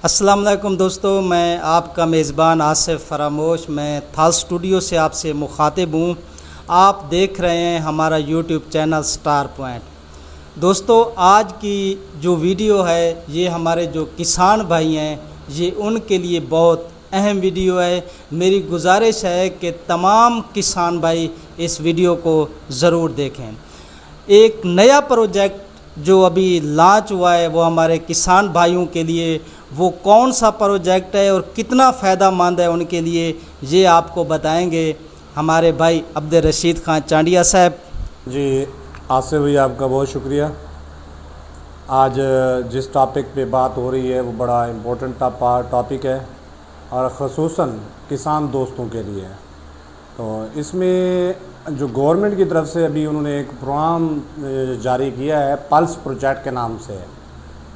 السلام علیکم دوستو، میں آپ کا میزبان آصف فراموش، میں تھال اسٹوڈیو سے آپ سے مخاطب ہوں۔ آپ دیکھ رہے ہیں ہمارا یوٹیوب چینل سٹار پوائنٹ۔ دوستو، آج کی جو ویڈیو ہے یہ ہمارے جو کسان بھائی ہیں یہ ان کے لیے بہت اہم ویڈیو ہے۔ میری گزارش ہے کہ تمام کسان بھائی اس ویڈیو کو ضرور دیکھیں۔ ایک نیا پروجیکٹ جو ابھی لانچ ہوا ہے وہ ہمارے کسان بھائیوں کے لیے، وہ کون سا پروجیکٹ ہے اور کتنا فائدہ مند ہے ان کے لیے، یہ آپ کو بتائیں گے ہمارے بھائی عبدالرشید خان چانڈیا صاحب۔ جی آصف بھائی، آپ کا بہت شکریہ۔ آج جس ٹاپک پہ بات ہو رہی ہے وہ بڑا امپورٹنٹ ٹاپک ہے اور خصوصاً کسان دوستوں کے لیے۔ تو اس میں جو گورنمنٹ کی طرف سے ابھی انہوں نے ایک پروگرام جاری کیا ہے، پلس پروجیکٹ کے نام سے۔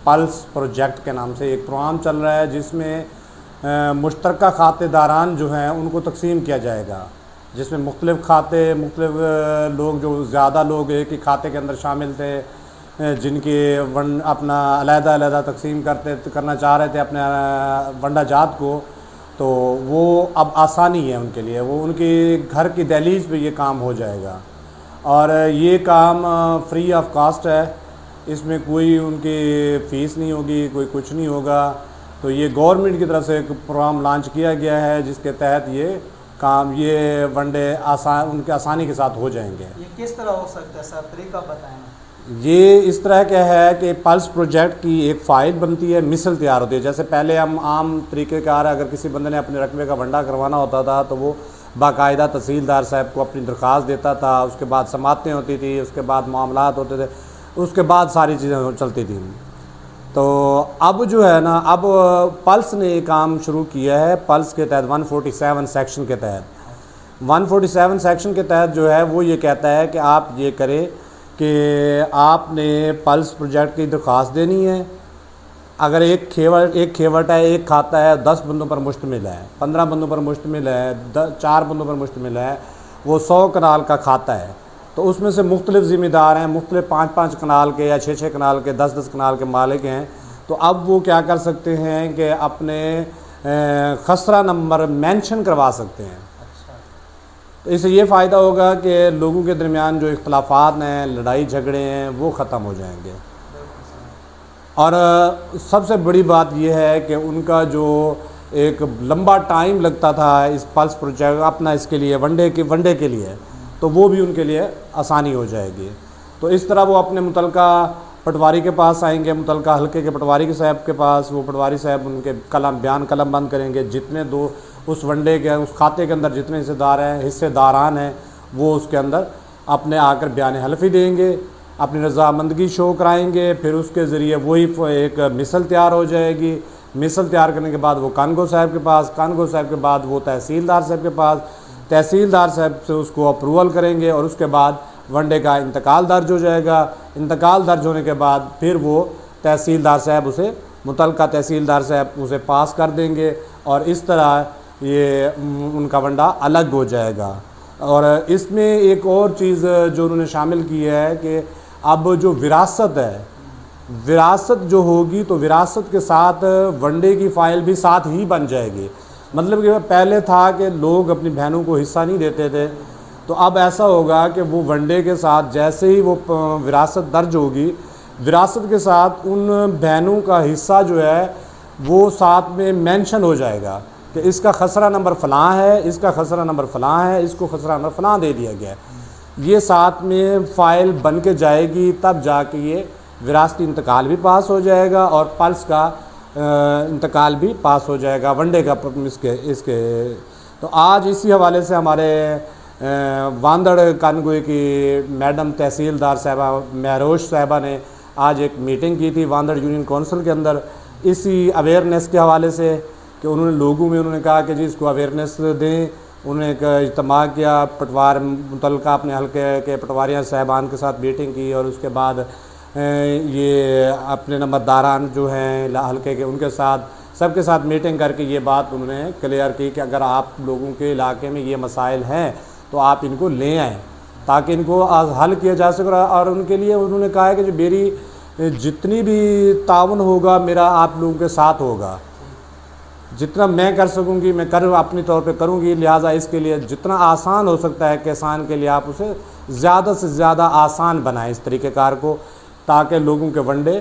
پلس پروجیکٹ کے نام سے ایک پروگرام چل رہا ہے جس میں مشترکہ کھاتے داران جو ہیں ان کو تقسیم کیا جائے گا، جس میں مختلف کھاتے، مختلف لوگ، جو زیادہ لوگ ایک ہی کھاتے کے اندر شامل تھے، جن کے اپنا علیحدہ علیحدہ تقسیم کرنا چاہ رہے تھے اپنے ونڈا جات کو، تو وہ اب آسانی ہے ان کے لیے، وہ ان کی گھر کی دہلیز پہ یہ کام ہو جائے گا اور یہ کام فری آف کاسٹ ہے۔ اس میں کوئی ان کی فیس نہیں ہوگی، کوئی کچھ نہیں ہوگا۔ تو یہ گورنمنٹ کی طرف سے ایک پروگرام لانچ کیا گیا ہے جس کے تحت یہ کام، یہ ونڈے ان کے آسانی کے ساتھ ہو جائیں گے۔ یہ کس طرح ہو سکتا ہے سر؟ طریقہ بتائیں۔ یہ اس طرح کیا ہے کہ پلس پروجیکٹ کی ایک فائل بنتی ہے، مثل تیار ہوتی ہے۔ جیسے پہلے ہم عام طریقے کار اگر کسی بندے نے اپنے رقبے کا ونڈا کروانا ہوتا تھا تو وہ باقاعدہ تحصیلدار صاحب کو اپنی درخواست دیتا تھا، اس کے بعد سماعتیں ہوتی تھی، اس کے بعد معاملات ہوتے تھے، اس کے بعد ساری چیزیں چلتی تھیں۔ تو اب جو ہے نا، اب پلس نے یہ کام شروع کیا ہے۔ پلس کے تحت 147 سیکشن کے تحت 147 سیکشن کے تحت جو ہے وہ یہ کہتا ہے کہ آپ یہ کریں کہ آپ نے پلس پروجیکٹ کی درخواست دینی ہے۔ اگر ایک کھیوٹ ہے، ایک کھاتا ہے، 10 بندوں پر مشتمل ہے، 15 بندوں پر مشتمل ہے، 4 بندوں پر مشتمل ہے، وہ 100 کنال کا کھاتا ہے، تو اس میں سے مختلف ذمہ دار ہیں، مختلف 5-5 کنال کے یا 6-6 کنال کے، 10-10 کنال کے مالک ہیں۔ تو اب وہ کیا کر سکتے ہیں کہ اپنے خسرہ نمبر مینشن کروا سکتے ہیں۔ تو اس سے یہ فائدہ ہوگا کہ لوگوں کے درمیان جو اختلافات ہیں، لڑائی جھگڑے ہیں، وہ ختم ہو جائیں گے۔ اور سب سے بڑی بات یہ ہے کہ ان کا جو ایک لمبا ٹائم لگتا تھا اس پلس پروجیکٹ اپنا اس کے لیے ونڈے کے لیے، تو وہ بھی ان کے لیے آسانی ہو جائے گی۔ تو اس طرح وہ اپنے متعلقہ پٹواری کے پاس آئیں گے، متعلقہ حلقے کے پٹواری صاحب کے پاس، وہ پٹواری صاحب ان کے بیان قلم بند کریں گے، جتنے دو اس ونڈے کے، اس کھاتے کے اندر جتنے حصے داران ہیں وہ اس کے اندر اپنے آ کر بیان حلفی دیں گے، اپنی رضامندگی شو کرائیں گے، پھر اس کے ذریعے وہی ایک مثل تیار ہو جائے گی۔ مثل تیار کرنے کے بعد وہ کانگو صاحب کے پاس، کانگو صاحب کے بعد وہ تحصیلدار صاحب کے پاس، تحصیلدار صاحب سے اس کو اپروول کریں گے اور اس کے بعد ونڈے کا انتقال درج ہو جائے گا۔ انتقال درج ہونے کے بعد پھر وہ تحصیلدار صاحب اسے، متعلقہ تحصیلدار صاحب اسے پاس کر دیں گے اور اس طرح یہ ان کا ونڈا الگ ہو جائے گا۔ اور اس میں ایک اور چیز جو انہوں نے شامل کی ہے کہ اب جو وراثت ہے، وراثت جو ہوگی تو وراثت کے ساتھ ونڈے کی فائل بھی ساتھ ہی بن جائے گی۔ مطلب کہ پہلے تھا کہ لوگ اپنی بہنوں کو حصہ نہیں دیتے تھے، تو اب ایسا ہوگا کہ وہ ونڈے کے ساتھ جیسے ہی وہ وراثت درج ہوگی، وراثت کے ساتھ ان بہنوں کا حصہ جو ہے وہ ساتھ میں مینشن ہو جائے گا کہ اس کا خسرہ نمبر فلاں ہے، اس کا خسرہ نمبر فلاں ہے، اس کو خسرہ نمبر فلاں دے دیا گیا ہے۔ یہ ساتھ میں فائل بن کے جائے گی، تب جا کے یہ وراثتی انتقال بھی پاس ہو جائے گا اور پلس کا انتقال بھی پاس ہو جائے گا، ونڈے کا اس کے۔ تو آج اسی حوالے سے ہمارے واندڑ کانگوئی کی میڈم تحصیلدار صاحبہ مہروش صاحبہ نے آج ایک میٹنگ کی تھی واندڑ یونین کونسل کے اندر، اسی اویئرنیس کے حوالے سے کہ انہوں نے لوگوں میں انہوں نے کہا کہ جی اس کو اویئرنیس دیں۔ انہوں نے ایک اجتماع کیا، پٹوار متعلقہ اپنے حلقے کے پٹواریاں صاحبان کے ساتھ میٹنگ کی اور اس کے بعد یہ اپنے نمبرداران جو ہیں حلقے کے ان کے ساتھ سب کے ساتھ میٹنگ کر کے یہ بات انہوں نے کلیئر کی کہ اگر آپ لوگوں کے علاقے میں یہ مسائل ہیں تو آپ ان کو لے آئیں تاکہ ان کو حل کیا جا سکے۔ اور ان کے لیے انہوں نے کہا ہے کہ جو میری جتنی بھی تعاون ہوگا میرا آپ لوگوں کے ساتھ ہوگا، جتنا میں کر سکوں گی میں اپنی طور پہ کروں گی، لہٰذا اس کے لیے جتنا آسان ہو سکتا ہے کسان کے لیے آپ اسے زیادہ سے زیادہ آسان بنائیں اس طریقہ کار کو، تاکہ لوگوں کے ونڈے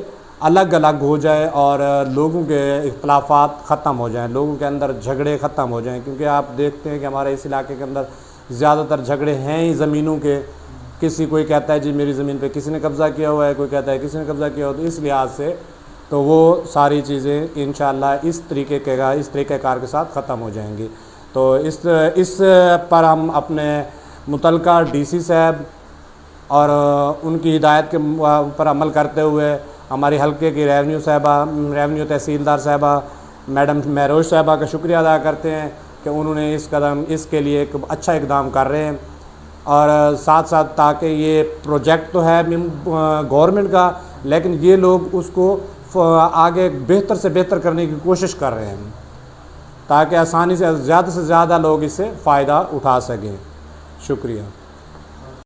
الگ الگ ہو جائے اور لوگوں کے اختلافات ختم ہو جائیں، لوگوں کے اندر جھگڑے ختم ہو جائیں، کیونکہ آپ دیکھتے ہیں کہ ہمارے اس علاقے کے اندر زیادہ تر جھگڑے ہیں ہی زمینوں کے، کوئی کہتا ہے جی میری زمین پہ کسی نے قبضہ کیا ہوا ہے، کوئی کہتا ہے کسی نے قبضہ کیا ہوا، تو اس لحاظ سے تو وہ ساری چیزیں انشاءاللہ اس طریقہ کار کے ساتھ ختم ہو جائیں گی۔ تو اس پر ہم اپنے متعلقہ ڈی سی صاحب اور ان کی ہدایت کے پر عمل کرتے ہوئے ہماری حلقے کی ریونیو تحصیلدار صاحبہ میڈم مہروش صاحبہ کا شکریہ ادا کرتے ہیں کہ انہوں نے اس کے لیے ایک اچھا اقدام کر رہے ہیں، اور ساتھ ساتھ تاکہ یہ پروجیکٹ تو ہے گورنمنٹ کا، لیکن یہ لوگ اس کو آگے بہتر سے بہتر کرنے کی کوشش کر رہے ہیں تاکہ آسانی سے زیادہ لوگ اس سے فائدہ اٹھا سکیں۔ شکریہ۔